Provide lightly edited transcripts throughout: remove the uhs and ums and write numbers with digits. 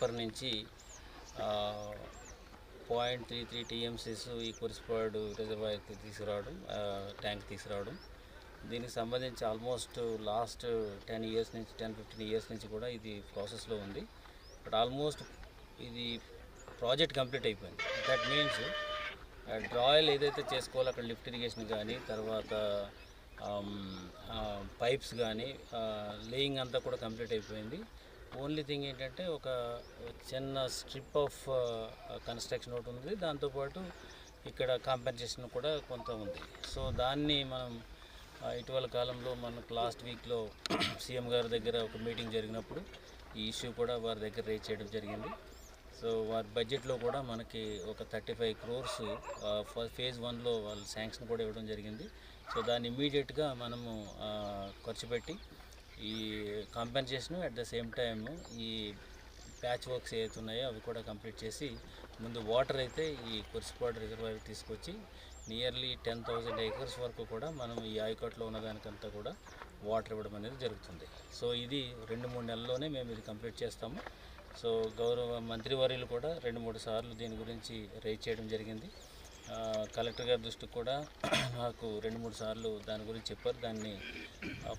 Hyper నుంచి 0.33 TMCs ఈ కురిసిపాడు రిజర్వాయర్కి తీసుకురావడం, ట్యాంక్ తీసుకురావడం. దీనికి సంబంధించి ఆల్మోస్ట్ లాస్ట్ 10-15 ఇయర్స్ నుంచి కూడా ఇది ప్రాసెస్లో ఉంది. బట్ ఆల్మోస్ట్ ఇది ప్రాజెక్ట్ కంప్లీట్ అయిపోయింది. దట్ మీన్స్ డ్రాయల్ ఏదైతే చేసుకోవాలో అక్కడ లిఫ్ట్ ఇరిగేషన్ కానీ, తర్వాత పైప్స్ కానీ, లేయింగ్ అంతా కూడా కంప్లీట్ అయిపోయింది. ఓన్లీ థింగ్ ఏంటంటే ఒక చిన్న స్ట్రిప్ ఆఫ్ కన్స్ట్రక్షన్ ఒకటి ఉంది, దాంతోపాటు ఇక్కడ కాంపెన్సేషన్ కూడా కొంత ఉంది. సో దాన్ని మనం ఇటీవల కాలంలో మనకు లాస్ట్ వీక్లో సీఎం గారి దగ్గర ఒక మీటింగ్ జరిగినప్పుడు ఈ ఇష్యూ కూడా వారి దగ్గర రేజ్ చేయడం జరిగింది. సో వారి బడ్జెట్లో కూడా మనకి ఒక 35 crores ఫేజ్ 1లో వాళ్ళు శాంక్షన్ కూడా ఇవ్వడం జరిగింది. సో దాన్ని ఇమ్మీడియట్గా మనము ఖర్చు పెట్టి ఈ compensation at the same time ఈ ప్యాచ్ వర్క్స్ ఏవైతే ఉన్నాయో అవి కూడా కంప్లీట్ చేసి ముందు వాటర్ అయితే ఈ కురిసిపాడు రిజర్వాయర్ తీసుకొచ్చి నియర్లీ 10,000 acres వరకు కూడా మనం ఈ ఆయకట్లో ఉన్నదానికంతా కూడా వాటర్ ఇవ్వడం అనేది జరుగుతుంది. సో ఇది 2-3 నెలల్లోనే మేము ఇది కంప్లీట్ చేస్తాము. సో గౌరవ మంత్రివర్యులు కూడా 2-3 సార్లు దీని గురించి రైజ్ చేయడం జరిగింది. కలెక్టర్ గారి దృష్టికి కూడా నాకు 2-3 సార్లు దాని గురించి చెప్పారు. దాన్ని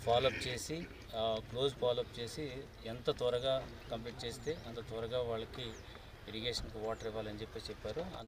ఫాలోఅప్ చేసి క్లోజ్ ఫాలోఅప్ చేసి ఎంత త్వరగా కంప్లీట్ చేస్తే అంత త్వరగా వాళ్ళకి ఇరిగేషన్కి వాటర్ ఇవ్వాలని చెప్పారు.